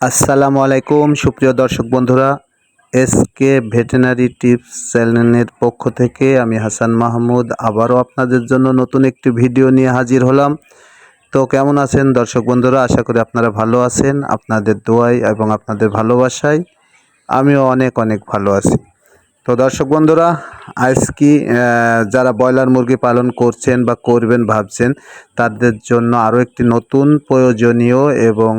আসসালামু আলাইকুম সুপ্রিয় দর্শক বন্ধুরা, এসকে ভেটেরিনারি টিপস চ্যানেলের পক্ষ থেকে আমি হাসান মাহমুদ আবারও আপনাদের জন্য নতুন একটি ভিডিও নিয়ে হাজির হলাম। তো কেমন আছেন দর্শক বন্ধুরা? আশা করি আপনারা ভালো আছেন। আপনাদের দোয়ায় এবং আপনাদের ভালোবাসায় আমিও অনেক অনেক ভালো আছি। তো দর্শক বন্ধুরা, আজকে যারা ব্রয়লার মুরগি পালন করছেন বা করবেন ভাবছেন, তাদের জন্য আরও একটি নতুন প্রয়োজনীয় এবং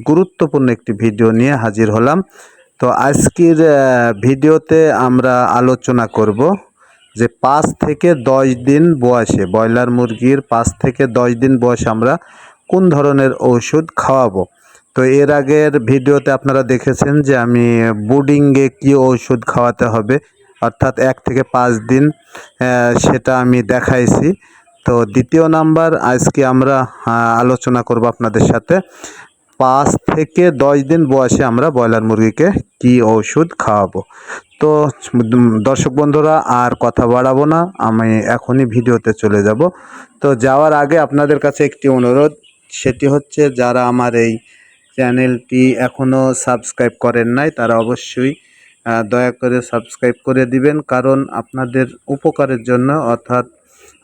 গুরুত্বপূর্ণ একটি ভিডিও নিয়ে হাজির হলাম। তো আজকের ভিডিওতে আমরা আলোচনা করব যে 5 থেকে 10 দিন বয়সে ব্রয়লার মুরগির 5 থেকে 10 দিন বয়সে আমরা কোন ধরনের ওষুধ খাওয়াবো। তো এর আগের ভিডিওতে আপনারা দেখেছেন যে আমি ব্রুডিংয়ে কী ওষুধ খাওয়াতে হবে, অর্থাৎ 1 থেকে 5 দিন সেটা আমি দেখাইছি। তো দ্বিতীয় নাম্বার আজকে আমরা আলোচনা করব আপনাদের সাথে 5 থেকে 10 দিন বয়সে আমরা ব্রয়লার মুরগিকে কী ওষুধ খাওয়াবো। তো দর্শক বন্ধুরা, আর কথা বাড়াবো না, আমি এখনই ভিডিওতে চলে যাব। তো যাওয়ার আগে আপনাদের কাছে একটি অনুরোধ, সেটি হচ্ছে যারা আমার এই চ্যানেলটি এখনও সাবস্ক্রাইব করেন নাই তারা অবশ্যই দয়া করে সাবস্ক্রাইব করে দিবেন, কারণ আপনাদের উপকারের জন্য অর্থাৎ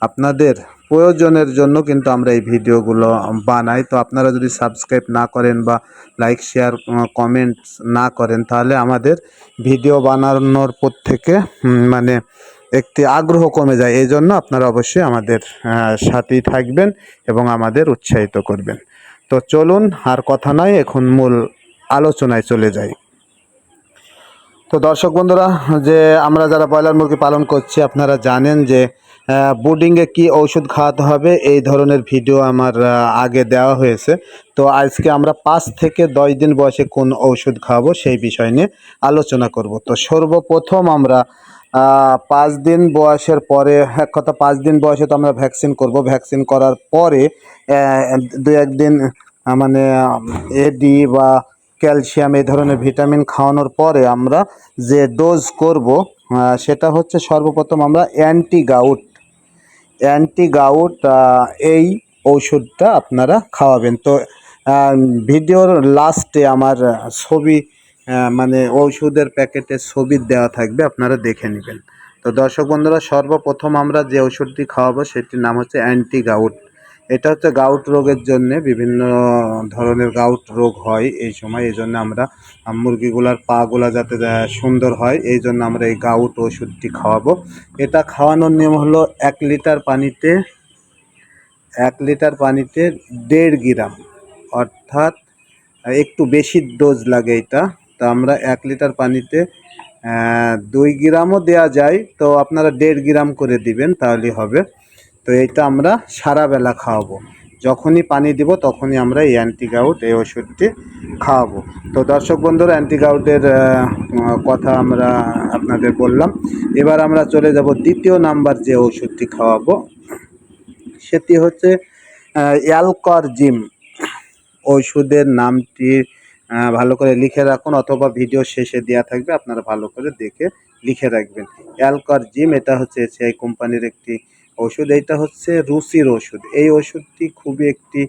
আপনাদের প্রয়োজনের জন্য কিন্তু আমরা এই ভিডিওগুলো বানাই। তো আপনারা যদি সাবস্ক্রাইব না করেন বা লাইক শেয়ার কমেন্টস না করেন, তাহলে আমাদের ভিডিও বানানোর পর থেকে মানে একটি আগ্রহ কমে যায়। এই জন্য আপনারা অবশ্যই আমাদের সাথেই থাকবেন এবং আমাদের উৎসাহিত করবেন। তো চলুন আর কথা নয়, এখন মূল আলোচনায় চলে যাই। তো দর্শক বন্ধুরা, যে আমরা যারা ব্রয়লার মুরগি পালন করছি, আপনারা জানেন যে ব্রুডিংয়ে কী ওষুধ খাওয়াতে হবে, এই ধরনের ভিডিও আমার আগে দেওয়া হয়েছে। তো আজকে আমরা 5 থেকে 10 দিন বয়সে কোন ওষুধ খাওয়াবো সেই বিষয় নিয়ে আলোচনা করব। তো সর্বপ্রথম আমরা 5 দিন বয়সের পরে, এক কথা 5 দিন বয়সে তো আমরা ভ্যাকসিন করব। ভ্যাকসিন করার পরে 2-1 দিন মানে এডি বা ক্যালসিয়াম এই ধরনের ভিটামিন খাওয়ানোর পরে আমরা যে ডোজ করব সেটা হচ্ছে সর্বপ্রথম আমরা অ্যান্টি গাউট এই ওষুধটা আপনারা খাওয়াবেন। তো ভিডিওর লাস্টে আমার ছবি মানে ওষুধের প্যাকেটে ছবি দেওয়া থাকবে, আপনারা দেখে নেবেন। তো দর্শক বন্ধুরা, সর্বপ্রথম আমরা যে ওষুধটি খাওয়াবো সেটির নাম হচ্ছে অ্যান্টি গাউট। এটা হচ্ছে গাউট রোগের জন্যে, বিভিন্ন ধরনের গাউট রোগ হয় এই সময়। এই জন্য আমরা মুরগিগুলার পাগুলা যাতে সুন্দর হয়, এই জন্য আমরা এই গাউট ওষুধটি খাওয়াবো। এটা খাওয়ানোর নিয়ম হলো 1 লিটার পানিতে 1.5 গ্রাম, অর্থাৎ একটু বেশি ডোজ লাগে এটা। তো আমরা 1 লিটার পানিতে 2 গ্রামও দেওয়া যায়, তো আপনারা 1.5 গ্রাম করে দিবেন তাহলেই হবে। তো এটা আমরা সারা বেলা খাওয়াবো, যখনই পানি দিব তখনই আমরা এই অ্যান্টিগাউট এই ওষুধটি খাওয়াবো। তো দর্শক বন্ধুরা, অ্যান্টিগাউটের কথা আমরা আপনাদের বললাম। এবার আমরা চলে যাব দ্বিতীয় নাম্বার যে ওষুধটি খাওয়াবো, সেটি হচ্ছে অ্যালকরজিম। ওষুধের নামটি ভালো করে লিখে রাখুন, অথবা ভিডিও শেষে দেওয়া থাকবে, আপনারা ভালো করে দেখে লিখে রাখবেন। অ্যালকরজিম এটা হচ্ছে এসিআই কোম্পানির একটি ওষুধ। এইটা হচ্ছে রুচির ওষুধ। এই ওষুধটি খুবই একটি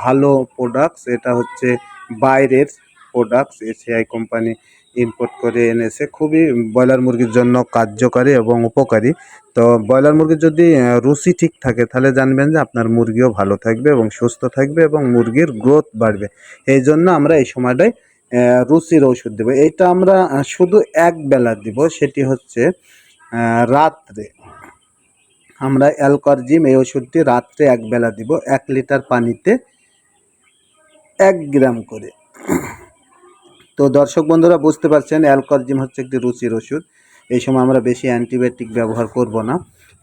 ভালো প্রোডাক্টস। এটা হচ্ছে বাইরের প্রোডাক্টস, এসিআই কোম্পানি ইম্পোর্ট করে এনেছে। খুবই ব্রয়লার মুরগির জন্য কার্যকারী এবং উপকারী। তো ব্রয়লার মুরগির যদি রুচি ঠিক থাকে, তাহলে জানবেন যে আপনার মুরগিও ভালো থাকবে এবং সুস্থ থাকবে এবং মুরগির গ্রোথ বাড়বে। এই জন্য আমরা এই সময়টায় রুচির ওষুধ দেবো। এইটা আমরা শুধু এক বেলা দিব, সেটি হচ্ছে রাত্রে। আমরা অ্যালকরজিম এই ওষুধটি রাত্রে এক বেলা দিব, 1 লিটার পানিতে 1 গ্রাম করে। তো দর্শক বন্ধুরা, বুঝতে পারছেন অ্যালকরজিম হচ্ছে একটি রুচির ওষুধ। এই সময় আমরা বেশি অ্যান্টিবায়োটিক ব্যবহার করব না,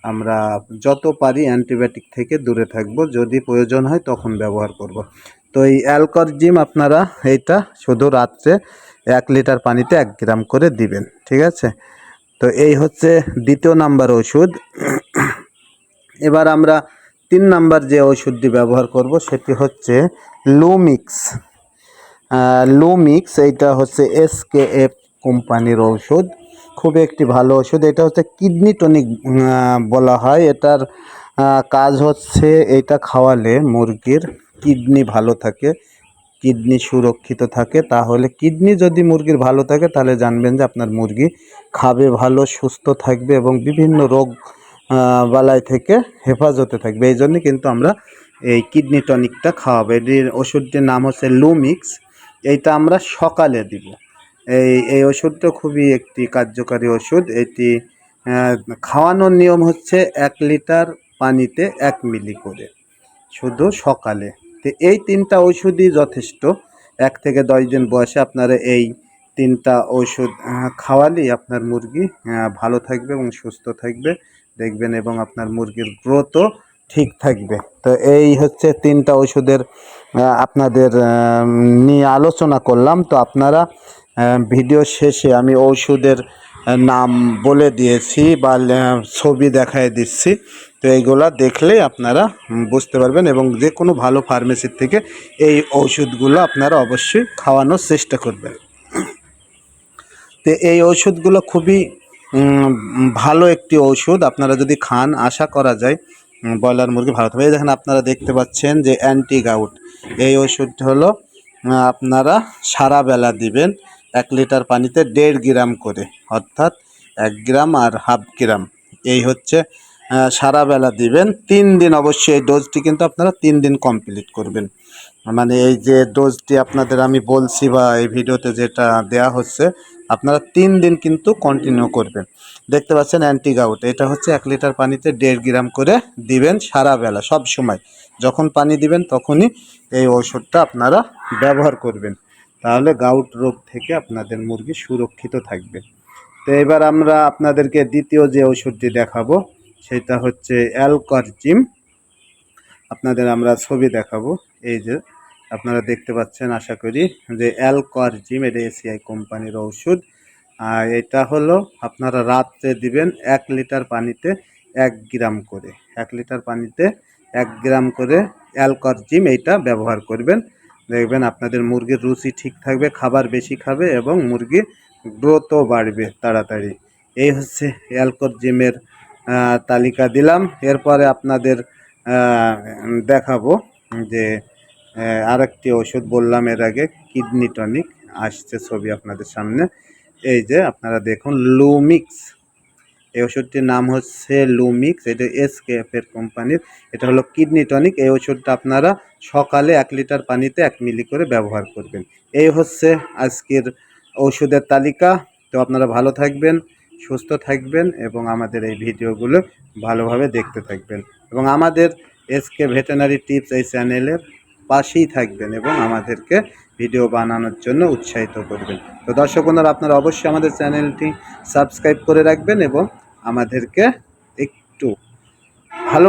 আমরা যত পারি অ্যান্টিবায়োটিক থেকে দূরে থাকব, যদি প্রয়োজন হয় তখন ব্যবহার করব। তো এই অ্যালকরজিম আপনারা এইটা শুধু রাত্রে 1 লিটার পানিতে 1 গ্রাম করে দিবেন, ঠিক আছে? তো এই হচ্ছে দ্বিতীয় নাম্বার ওষুধ। এবার আমরা 3 নাম্বার যে ওষুধটি ব্যবহার করব সেটি হচ্ছে লুমিক্স। এইটা হচ্ছে এসকেএফ কোম্পানির ঔষধ, খুব একটি ভালো ওষুধ। এটা হচ্ছে কিডনি টনিক বলা হয়। এটার কাজ হচ্ছে, এইটা খাওয়ালে মুরগির কিডনি ভালো থাকে, কিডনি সুরক্ষিত থাকে। তাহলে কিডনি যদি মুরগির ভালো থাকে তাহলে জানবেন যে আপনার মুরগি খাবে ভালো, সুস্থ থাকবে এবং বিভিন্ন রোগ বালাই থেকে হেফাজতে থাকবে। এই জন্যে কিন্তু আমরা এই কিডনি টনিকটা খাওয়াবো। এটির ওষুধটির নাম হচ্ছে লুমিক্স। এইটা আমরা সকালে দিব। এই ওষুধটা খুবই একটি কার্যকারী ওষুধ। এটি খাওয়ানোর নিয়ম হচ্ছে 1 লিটার পানিতে 1 মিলি করে, শুধু সকালে। তো এই 3টা ওষুধই যথেষ্ট। 1 থেকে 10 দিন বয়সে আপনারা এই 3টা ওষুধ খাওয়ালেই আপনার মুরগি ভালো থাকবে এবং সুস্থ থাকবে দেখবেন, এবং আপনার মুরগির গ্রোথও ঠিক থাকবে। তো এই হচ্ছে 3টা ওষুধের আপনাদের নিয়ে আলোচনা করলাম। তো আপনারা ভিডিও শেষে আমি ওষুধের নাম বলে দিয়েছি বা ছবি দেখায় দিচ্ছি। তো এইগুলা দেখলেই আপনারা বুঝতে পারবেন, এবং যে কোনো ভালো ফার্মেসির থেকে এই ওষুধগুলো আপনারা অবশ্যই খাওয়ানোর চেষ্টা করবেন। তো এই ওষুধগুলো খুবই ভালো একটি ওষুধ। আপনারা যদি খান আশা করা যায় ব্রয়লার মুরগি ভালো থাকবে। এই দেখেন, আপনারা দেখতে পাচ্ছেন যে অ্যান্টি গাউট। এই ওষুধটা হলো আপনারা সারা বেলা দিবেন 1 লিটার পানিতে 1.5 গ্রাম করে, অর্থাৎ 1 গ্রাম আর হাফ গ্রাম। এই হচ্ছে সারা বেলা দিবেন 3 দিন। অবশ্যই এই ডোজটি কিন্তু আপনারা 3 দিন কমপ্লিট করবেন। মানে এই যে ডোজটি আপনাদের আমি বলছি বা এই ভিডিওতে যেটা দেয়া হচ্ছে, আপনারা 3 দিন কিন্তু কন্টিনিউ করবেন। দেখতে পাচ্ছেন অ্যান্টি গাউট, এটা হচ্ছে 1 লিটার পানিতে 1.5 গ্রাম করে দিবেন সারা বেলা, সব সময় যখন পানি দিবেন তখনই এই ওষুধটা আপনারা ব্যবহার করবেন। তাহলে গাউট রোগ থেকে আপনাদের মুরগি সুরক্ষিত থাকবে। তো এবার আমরা আপনাদেরকে দ্বিতীয় যে ওষুধটি দেখাবো সেটা হচ্ছে অ্যালকরজিম। আপনাদের আমরা ছবি দেখাবো। এই যে আপনারা দেখতে পাচ্ছেন আশা করি যে অ্যালকরজিম, এটা এসিআই কোম্পানির ওষুধ। আর এটা হলো আপনারা রাত্রে দিবেন 1 লিটার পানিতে 1 গ্রাম করে। 1 লিটার পানিতে 1 গ্রাম করে অ্যালকরজিম এইটা ব্যবহার করবেন। দেখবেন আপনাদের মুরগির রুচি ঠিক থাকবে, খাবার বেশি খাবে এবং মুরগির গ্রোথও বাড়বে তাড়াতাড়ি। এই হচ্ছে অ্যালকরজিমের তালিকা দিলাম। এরপরে আপনাদের দেখাবো যে আরেকটি ওষুধ বললাম এর আগে, কিডনি টনিক। আসছে ছবি আপনাদের সামনে। এই যে আপনারা দেখুন লুমিক্স, এই ওষুধটির নাম হচ্ছে লুমিক্স। এটা এসকেএফ এর কোম্পানির। এটা হলো কিডনি টনিক। এই ওষুধটা আপনারা সকালে 1 লিটার পানিতে 1 মিলি করে ব্যবহার করবেন। এই হচ্ছে আজকের ওষুধের তালিকা। তো আপনারা ভালো থাকবেন, সুস্থ থাকবেন এবং আমাদের এই ভিডিওগুলো ভালোভাবে দেখতে থাকবেন, এবং আমাদের এসকে ভেটেনারি টিপস এই চ্যানেলের পাশেই থাকবেন এবং আমাদেরকে ভিডিও বানানোর জন্য উৎসাহিত করবেন। তো দর্শক বন্ধুরা, আপনারা অবশ্যই আমাদের চ্যানেলটি সাবস্ক্রাইব করে রাখবেন এবং আমাদেরকে একটু ভালো